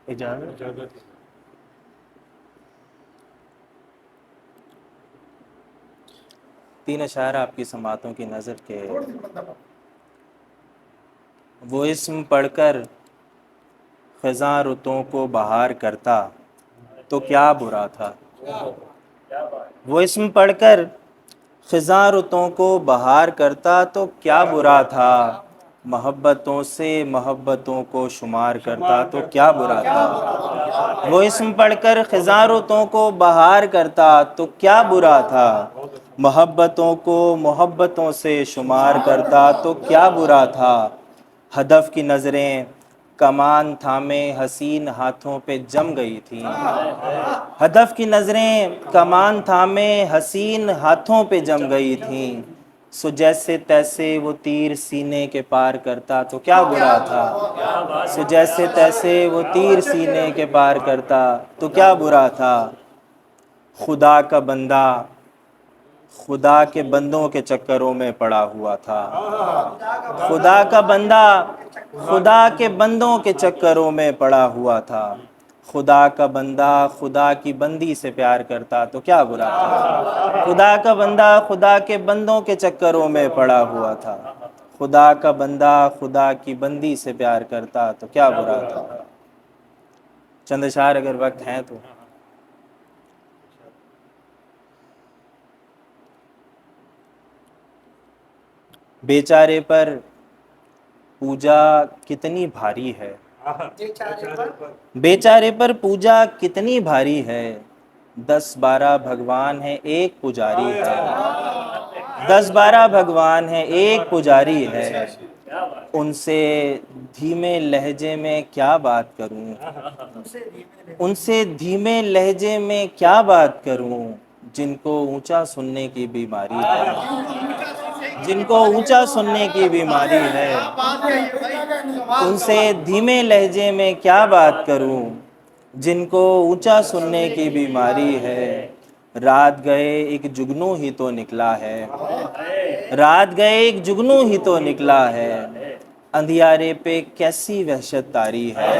اجازت تین اشعار آپ کی سماعتوں کی نظر کے وہ اسم پڑھ کر خزاں رتوں کو بہار کرتا تو کیا برا تھا۔ وہ اسم پڑھ کر خزاں رتوں کو بہار کرتا تو کیا برا تھا، محبتوں سے محبتوں کو شمار کرتا تو کیا برا تھا۔ وہ اسم پڑھ کر خزاں رتوں کو بہار کرتا تو کیا برا تھا، محبتوں کو محبتوں سے شمار کرتا تو کیا برا تھا۔ ہدف کی نظریں کمان تھامے حسین ہاتھوں پہ جم گئی تھیں، ہدف کی نظریں کمان تھامے حسین ہاتھوں پہ جم گئی تھیں، سو جیسے تیسے وہ تیر سینے کے پار کرتا تو کیا برا تھا، سو جیسے تیسے وہ تیر سینے کے پار کرتا تو کیا برا تھا۔ خدا کا بندہ خدا کے بندوں کے چکروں میں پڑا ہوا تھا، خدا کا بندہ خدا کے بندوں کے چکروں میں پڑا ہوا تھا، خدا کا بندہ خدا کی بندی سے پیار کرتا تو کیا برا تھا، خدا کا بندہ خدا کے بندوں کے چکروں میں پڑا ہوا تھا، خدا کا بندہ خدا کی بندی سے پیار کرتا تو کیا برا تھا۔ چند اشعار اگر وقت ہیں تو۔ بیچارے پر پوجا کتنی بھاری ہے، بیچارے پر پوجا کتنی بھاری ہے، 10-12 بھگوان ہیں ایک پجاری ہے، 10-12 بھگوان ہیں ایک پجاری ہے، ان سے دھیمے لہجے میں کیا بات کروں، ان سے دھیمے لہجے میں کیا بات کروں، جن کو اونچا سننے کی بیماری ہے، جن کو اونچا سننے کی بیماری ہے، ان سے دھیمے لہجے میں کیا بات کروں، جن کو اونچا سننے کی بیماری ہے۔ رات گئے ایک جگنو ہی تو نکلا ہے، رات گئے ایک جگنو ہی تو نکلا ہے، اندھیارے پہ کیسی وحشت طاری ہے،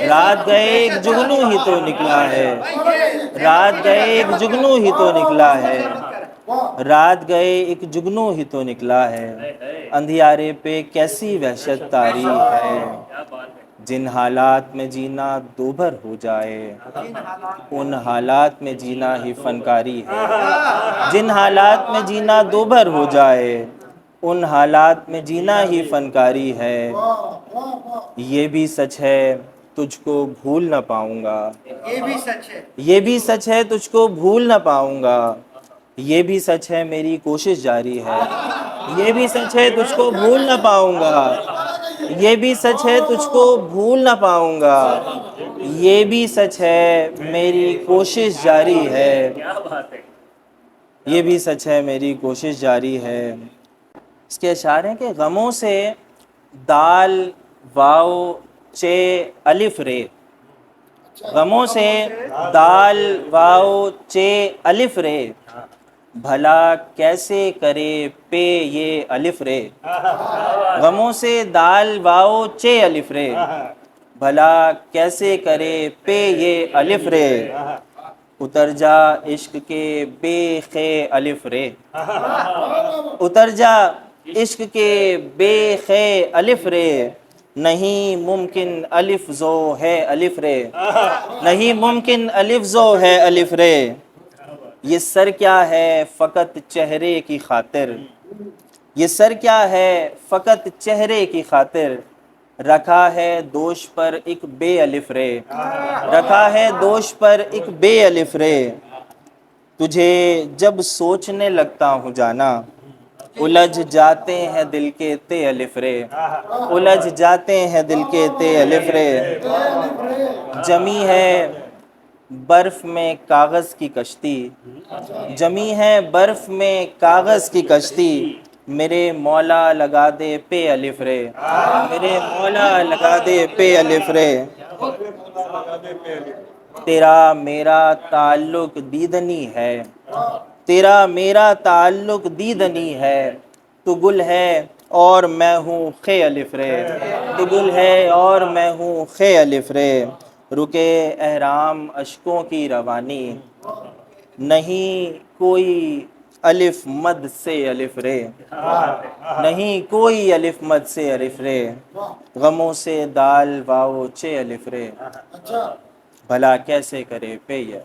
رات گئے ایک جگنو ہی تو نکلا ہے، رات گئے ایک جگنو ہی تو نکلا ہے، رات گئے ایک جگنو ہی تو نکلا ہے، اندھیارے پہ کیسی وحشت طاری ہے۔ جن حالات میں جینا دوبھر ہو جائے ان حالات میں جینا ہی فنکاری ہے، جن حالات میں جینا دوبھر ہو جائے ان حالات میں جینا ہی فنکاری ہے۔ یہ بھی سچ ہے تجھ کو بھول نہ پاؤں گا، یہ بھی سچ ہے، یہ بھی سچ ہے تجھ کو بھول نہ پاؤں گا، یہ بھی سچ ہے میری کوشش جاری ہے، یہ بھی سچ ہے تجھ کو بھول نہ پاؤں گا، یہ بھی سچ ہے تجھ کو بھول نہ پاؤں گا، یہ بھی سچ ہے میری کوشش جاری ہے، یہ بھی سچ ہے میری کوشش جاری ہے۔ اس کے اشعار ہیں کہ غموں سے دال واو چے الف رے، غموں سے دال واو چے الف رے، بھلا کیسے کرے پے یہ الف رے، غموں سے دال واو چے الف رے، بھلا کیسے کرے پے یہ الف رے، اتر جا عشق کے بے خے الف رے، اتر جا عشق کے بے خے الف رے، نہیں ممکن الف زو ہے الف رے، نہیں ممکن الف زو ہے الف رے، یہ سر کیا ہے فقط چہرے کی خاطر، یہ سر کیا ہے فقط چہرے کی خاطر، رکھا ہے دوش پر ایک بے الف رے، رکھا ہے دوش پر ایک بے الف رے، تجھے جب سوچنے لگتا ہوں جانا الجھ جاتے ہیں دل کے تے الف رے، الجھ جاتے ہیں دل کے تے الف رے، جمی ہے برف میں کاغذ کی کشتی، جمی ہے برف میں کاغذ کی کشتی، میرے مولا لگا دے پے الف رے، میرے مولا لگا دے پے الف رے، تیرا میرا تعلق دیدنی ہے، تیرا میرا تعلق دیدنی ہے، تو گل ہے اور میں ہوں خے الف رے، تو گل ہے اور میں ہوں خے الف رے، رکے احرام اشکوں کی روانی، نہیں کوئی الف مد سے الف رے، نہیں کوئی الف مد سے الف رے، غموں سے دال واو چے الف رے، بھلا کیسے کرے پے یہ